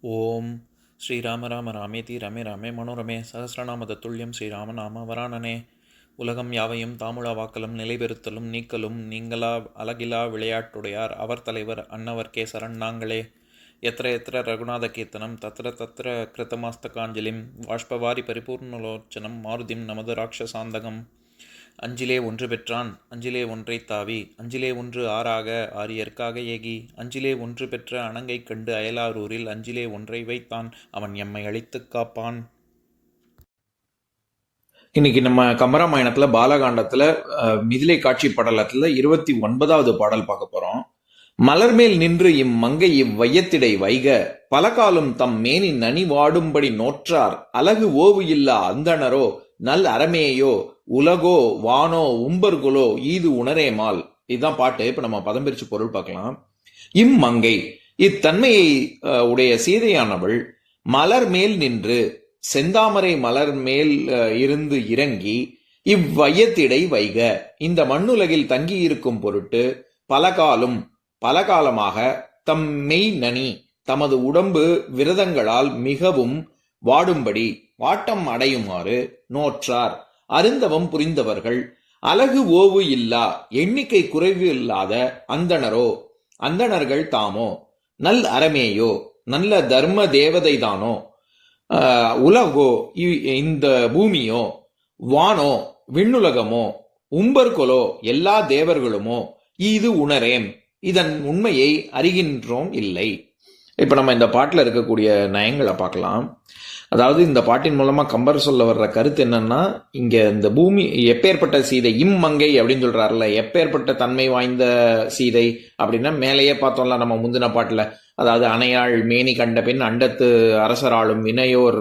ஓம் ஸ்ரீராம ராம ராமேதி ரமே ராமே மனோரமே சகசிரநாம தத்துல்யம் ஸ்ரீராம நாம வராணனே. உலகம் யாவையும் தாமுழா வாக்கலும் நிலைபெறுத்தலும் நீக்கலும் நீங்களா அழகிலா விளையாட்டுடையார் அவர் தலைவர் அன்னவர் சரண் நாங்களே. எத்திர எத்திர ரகுநாத கீர்த்தனம் தத்திர தத்திர கிருத்தமாஸ்தகாஞ்சலிம் வாஷ்பவாரி பரிபூர்ணலோச்சனம் மாருதிம் நமது ராட்சசாந்தகம். அஞ்சிலே ஒன்று பெற்றான் அஞ்சிலே ஒன்றை தாவி அஞ்சிலே ஒன்று ஆறாக ஆரியர்க்காக ஏகி அஞ்சிலே ஒன்று பெற்ற அணங்கை கண்டு அயலாரூரில் அஞ்சிலே ஒன்றை வைத்தான் அவன் எம்மை அழித்துக் காப்பான். இன்னைக்கு நம்ம கம்பராமாயணத்துல பாலகாண்டத்துல மிதிலை காட்சி படலத்துல 29வது பாடல் பார்க்க போறோம். மலர்மேல் நின்று இம்மங்கை இவ்வையத்திடை வைக பலகாலும் தம் மேனி நனி வாடும்படி நோற்றார் அழகு ஓவு இல்லா அந்தணரோ நல் அறமேயோ உலகோ வானோ உம்பர்குலோ ஈது உணரேமால். இதுதான் பாட்டு. இப்ப நம்ம பதம் பிரிச்சு பொருள் பார்க்கலாம். இம்மங்கை இத்தன்மையை உடைய சீதையானவள் மலர் மேல் நின்று செந்தாமரை மலர் மேல் இருந்து இறங்கி இவ்வையத்திடை வைக இந்த மண்ணுலகில் தங்கியிருக்கும் பொருட்டு பலகாலமாக தம் மெய் நனி தமது உடம்பு விரதங்களால் மிகவும் வாடும்படி வாட்டம் அடையுமாறு நோற்றார் அருந்தவம் புரிந்தவர்கள் அழகு ஓவு இல்லா எண்ணிக்கை குறைவு இல்லாத அந்தணர்கள் தாமோ நல் அறமேயோ நல்ல தர்ம தேவதை தானோ உலகோ இந்த பூமியோ வானோ விண்ணுலகமோ உம்பர்கொலோ எல்லா தேவர்களுமோ இது உணரேம் இதன் உண்மையை அறிகின்றோம் இல்லை. இப்ப நம்ம இந்த பாட்டுல இருக்கக்கூடிய நயங்களை பார்க்கலாம். அதாவது இந்த பாட்டின் மூலமா கம்பர் சொல்ல வர்ற கருத்து என்னன்னா, இங்க இந்த பூமி எப்பேற்பட்ட சீதை இம்மங்கை அப்படின்னு சொல்றாருல, எப்பேற்பட்ட தன்மை வாய்ந்த சீதை அப்படின்னா மேலேயே பார்த்தோம்ல நம்ம முந்தின பாட்டுல. அதாவது அணையாள் மேனி கண்ட பெண் அண்டத்து அரசராளும் வினையோர்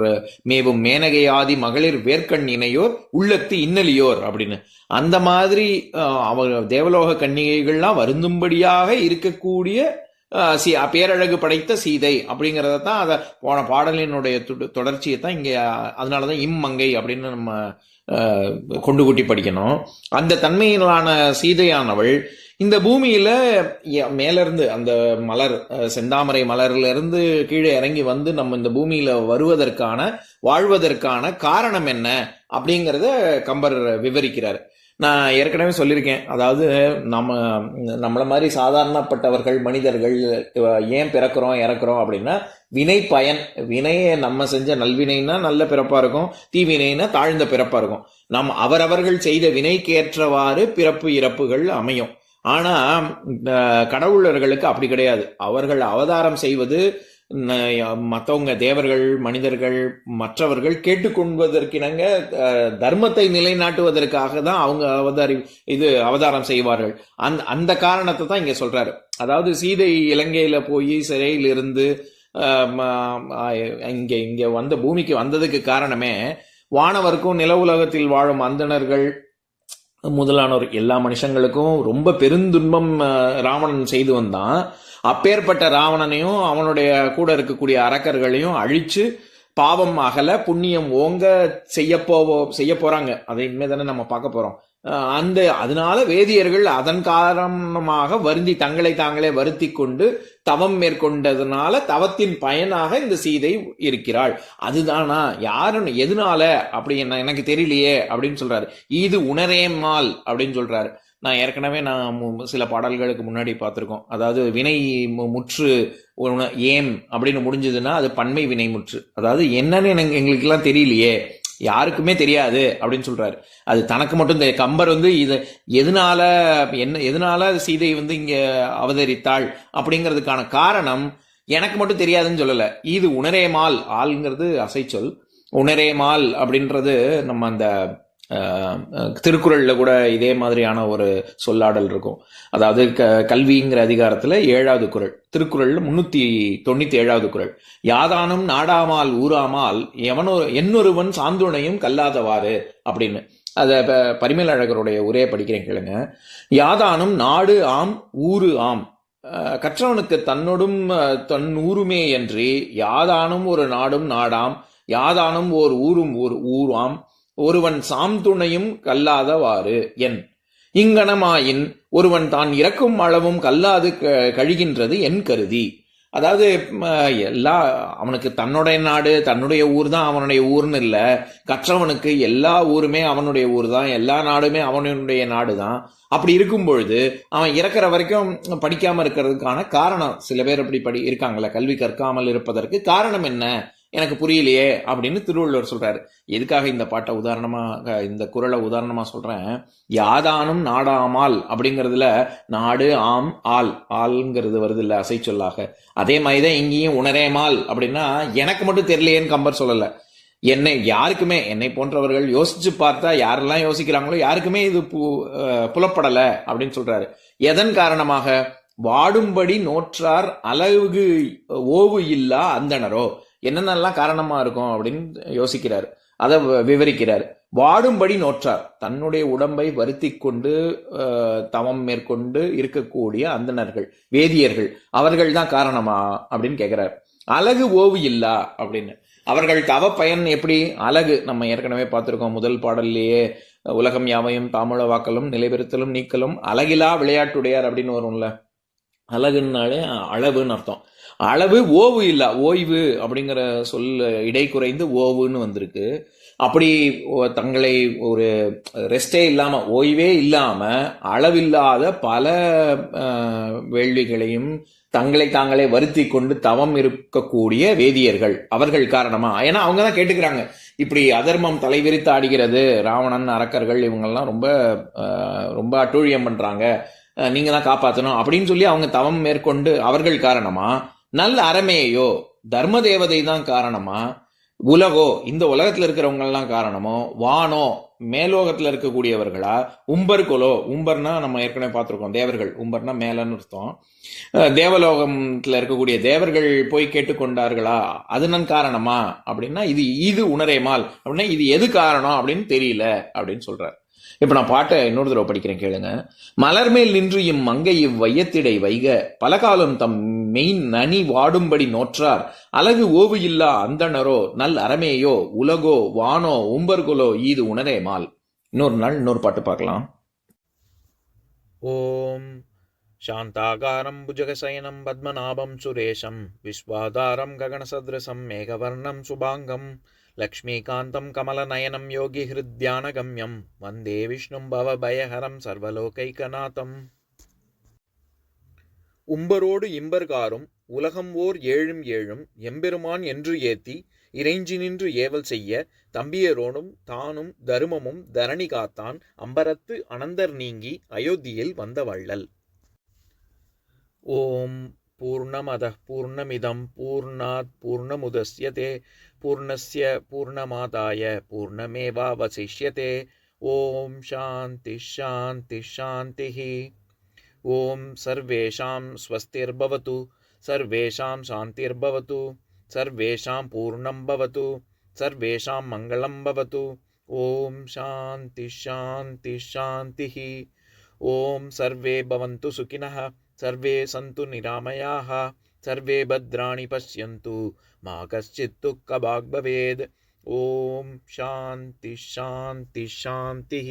மேவும் மேனகை ஆதி மகளிர் வேர்க்கண் இணையோர் உள்ளத்து இன்னலியோர் அப்படின்னு அந்த மாதிரி அவர் தேவலோக கன்னிகைகள்லாம் வருந்தும்படியாக இருக்கக்கூடிய பேரழகு படைத்த சீதை அப்படிங்கிறத தான் அதை போன பாடலினுடைய தொடர்ச்சியை தான் இங்கே. அதனாலதான் இம்மங்கை அப்படின்னு நம்ம கொண்டு கூட்டி படிக்கணும். அந்த தன்மையிலான சீதையானவள் இந்த பூமியில மேலிருந்து அந்த மலர் செந்தாமரை மலர்ல இருந்து கீழே இறங்கி வந்து நம்ம இந்த பூமியில வாழ்வதற்கான காரணம் என்ன அப்படிங்கிறத கம்பர் விவரிக்கிறார். நான் ஏற்கனவே சொல்லியிருக்கேன். அதாவது நம்மள மாதிரி சாதாரணப்பட்டவர்கள் மனிதர்கள் ஏன் பிறக்கிறோம் இறக்குறோம் அப்படின்னா வினை பயன். வினையை நம்ம செஞ்ச நல்வினைன்னா நல்ல பிறப்பா இருக்கும், தீவினைன்னா தாழ்ந்த பிறப்பா இருக்கும். அவரவர்கள் செய்த வினைக்கேற்றவாறு பிறப்பு இறப்புகள் அமையும். ஆனா கடவுளர்களுக்கு அப்படி கிடையாது. அவர்கள் அவதாரம் செய்வது மற்றவங்க தேவர்கள் மனிதர்கள் மற்றவர்கள் கேட்டுக்கொள்வதற்கினங்க தர்மத்தை நிலைநாட்டுவதற்காக தான் அவங்க அவதாரம் செய்வார்கள். அந்த காரணத்தை தான் இங்க சொல்றாரு. அதாவது சீதை இலங்கையில போய் சிறையில் இருந்து இங்க வந்த பூமிக்கு வந்ததுக்கு காரணமே வானவருக்கும் நில உலகத்தில் வாழும் அந்தணர்கள் முதலானோர் எல்லா மனுஷங்களுக்கும் ரொம்ப பெருந்துன்பம் ராவணன் செய்து வந்தான். அப்பேற்பட்ட ராவணனையும் அவனுடைய கூட இருக்கக்கூடிய அரக்கர்களையும் அழிச்சு பாவம் அகல புண்ணியம் ஓங்க செய்ய போறாங்க. அதை இனிமேதானே நம்ம பார்க்க போறோம். அதனால வேதியர்கள் அதன் காரணமாக வருந்தி தங்களை தாங்களே வருத்தி கொண்டு தவம் மேற்கொண்டதுனால தவத்தின் பயனாக இந்த சீதை இருக்கிறாள். அதுதானா யாருன்னு எதனால அப்படி எனக்கு தெரியலையே அப்படின்னு சொல்றாரு. இது உணரேமால் அப்படின்னு சொல்றாரு. நான் ஏற்கனவே சில பாடல்களுக்கு முன்னாடி பார்த்திருக்கோம். அதாவது வினை முற்று ஏம் அப்படின்னு முடிஞ்சதுன்னா அது பன்மை வினை முற்று. அதாவது என்னன்னு எங்களுக்கு எல்லாம் தெரியலையே, யாருக்குமே தெரியாது அப்படின்னு சொல்றாரு. அது தனக்கு மட்டும் கம்பர் இது எதனால சீதை இங்க அவதரித்தாள் அப்படிங்கிறதுக்கான காரணம் எனக்கு மட்டும் தெரியாதுன்னு சொல்லல. இது உணரேமால், ஆள்ங்கிறது அசைச்சொல். உணரேமால் அப்படின்றது நம்ம அந்த திருக்குறள்ல கூட இதே மாதிரியான ஒரு சொல்லாடல் இருக்கும். அதாவது கல்விங்கிற அதிகாரத்துல 7வது குறள், திருக்குறள்ல 397வது குறள், யாதானும் நாடாமால் ஊராமால் என்னொருவன் சாந்துணையும் கல்லாதவாறு அப்படின்னு. அத பரிமேல் அழகருடைய உரையை படிக்கிறேன் கேளுங்க. யாதானும் நாடு ஆம் ஊரு ஆம் கற்றவனுக்கு தன்னோடும் தன் ஊருமே என்று யாதானும் ஒரு நாடும் நாடாம் யாதானும் ஓர் ஊரும் ஊராம் ஒருவன் சாம்துணையும் கல்லாதவாறு என் இங்கனமாயின் ஒருவன் தான் இறக்கும் அளவும் கல்லாது கழிகின்றது என் கருதி. அதாவது எல்லா அவனுக்கு தன்னுடைய நாடு தன்னுடைய ஊர் தான் அவனுடைய ஊர்னு இல்லை. கற்றவனுக்கு எல்லா ஊருமே அவனுடைய ஊர் தான், எல்லா நாடுமே அவனுடைய நாடு தான். அப்படி இருக்கும் பொழுது அவன் இறக்குற வரைக்கும் படிக்காம இருக்கிறதுக்கான காரணம், சில பேர் அப்படி இருக்காங்கல்ல, கல்வி கற்காமல் இருப்பதற்கு காரணம் என்ன எனக்கு புரியலையே அப்படின்னு திருவள்ளுவர் சொல்றாரு. எதுக்காக இந்த பாட்டை இந்த குறளை உதாரணமா சொல்றேன், யாதானும் நாடாமால் அப்படிங்கிறதுல நாடு ஆம் ஆள்ங்கிறது வருது இல்ல அசை சொல்லாக. அதே மாதிரிதான் இங்கேயும் உணரேமால் அப்படின்னா எனக்கு மட்டும் தெரியலையேன்னு கம்பர் சொல்லல, யாருக்குமே என்னை போன்றவர்கள் யோசிச்சு பார்த்தா யாரெல்லாம் யோசிக்கிறாங்களோ யாருக்குமே இது புலப்படல அப்படின்னு சொல்றாரு. எதன் காரணமாக? வாடும்படி நோற்றார் அழகு ஓவு இல்லா அந்தணரோ. என்னென்னலாம் காரணமா இருக்கும் அப்படின்னு யோசிக்கிறார், அதை விவரிக்கிறார். வாடும்படி நோற்றார், தன்னுடைய உடம்பை வருத்தி கொண்டு தவம் மேற்கொண்டு இருக்கக்கூடிய அந்தணர்கள், வேதியர்கள், அவர்கள் தான் காரணமா அப்படின்னு கேட்கிறார். அழகு ஓவு இல்லா அப்படின்னு, அவர்கள் தவ பயன் எப்படி? அழகு நம்ம ஏற்கனவே பார்த்திருக்கோம், முதல் பாடல்லையே உலகம் யாவையும் தாமுள வாக்கலும் நிலைபெறுத்தலும் நீக்கலும் அழகிலா விளையாட்டுடையார் அப்படின்னு வரும்ல. அழகுன்னாலே அளவுன்னு அர்த்தம். அளவு ஓவு இல்லா, ஓய்வு அப்படிங்கிற சொல்ல இடை குறைந்து ஓவுன்னு வந்திருக்கு. அப்படி தங்களை ஒரு ரெஸ்டே இல்லாம, ஓய்வே இல்லாம, அளவில்லாத பல வேள்விகளையும் தங்களை தாங்களே வருத்தி கொண்டு தவம் இருக்கக்கூடிய வேதியர்கள், அவர்கள் காரணமா? ஏன்னா அவங்க தான் கேட்டுக்கிறாங்க, இப்படி அதர்மம் தலைவிரித்து ஆடுகிறது, ராவணன் அரக்கர்கள் இவங்கெல்லாம் ரொம்ப ரொம்ப அட்டூழியம் பண்றாங்க, நீங்க தான் காப்பாற்றணும் அப்படின்னு சொல்லி அவங்க தவம் மேற்கொண்டு அவர்கள் காரணமா? நல்ல அறமேயோ, தர்ம தேவதை தான் காரணமா? உலகோ, இந்த உலகத்துல இருக்கிறவங்க எல்லாம் காரணமோ? வானோ, மேலோகத்துல இருக்கக்கூடியவர்களா? உம்பர் கொலோ, உம்பர்னா நம்ம ஏற்கனவே பார்த்திருக்கோம் தேவர்கள், உம்பர்னா மேலன்னு அர்த்தம். தேவலோகத்துல இருக்கக்கூடிய தேவர்கள் போய் கேட்டுக்கொண்டார்களா, அது நன் காரணமா அப்படின்னா இது உணரேமால் அப்படின்னா இது எது காரணம் அப்படின்னு தெரியல அப்படின்னு சொல்றாரு. இப்ப நான் பாட்டை இன்னொரு தடவை படிக்கிறேன், கேளுங்க. மலர்மேல் நின்று மங்கை வையத்திடை வைக பலகாலம் தம் மெய் நனி வாடும்படி நோற்றார் அழகு ஓவு இல்லா அந்தணரோ நல் அறமேயோ உலகோ வானோ உம்பர்குலோ ஈது உணரேமால். இன்னொரு நாள் இன்னொரு பாட்டு பார்க்கலாம். ஓம் சாந்தாகாரம் புஜகசயனம் பத்மநாபம் சுரேஷம் விஸ்வாதாரம் ககனசத்ரசம் மேகவர்ணம் சுபாங்கம் லக்ஷ்மீகாந்தம் கமலநயனம் யோகி ஹிருத்யானகம்யம் வந்தே விஷ்ணும் பவபயஹரம் சர்வலோகைகநாதம். உம்பரோடு இம்பர்காரும் உலகம் ஓர் ஏழும் ஏழும் எம்பெருமான் என்று ஏத்தி இறைஞ்சி நின்று ஏவல் செய்ய தம்பியரோடும் தானும் தருமமும் தரணி காத்தான் அம்பரத்து அனந்தர் நீங்கி அயோத்தியில் வந்த வள்ளல். ஓம் பூர்ணமதః பூர்ணமிதம் பூர்ணாத் பூர்ணமுதஸ்யதே பூர்ணஸ்ய பூர்ணமாதாய பூர்ணமேவாவசிஷ்யதே. ஓம் சாந்தி சாந்தி சாந்திः. ஓம் சர்வேஷாம் ஸ்வஸ்திர்பவது சர்வேஷாம் சாந்திர்பவது சர்வேஷாம் பூர்ணம் பவது சர்வேஷாம் மங்களம் பவது. ஓம் சாந்தி சாந்தி சாந்திः. ஓம் சர்வே பவந்து சுகினः சர்வே சந்து நிராமயாः சர்வே பத்ராணி பஷ்யந்து மா கஷ்சித் துக்கபாக் பவேத். ஓம் சாந்தி சாந்தி சாந்திः.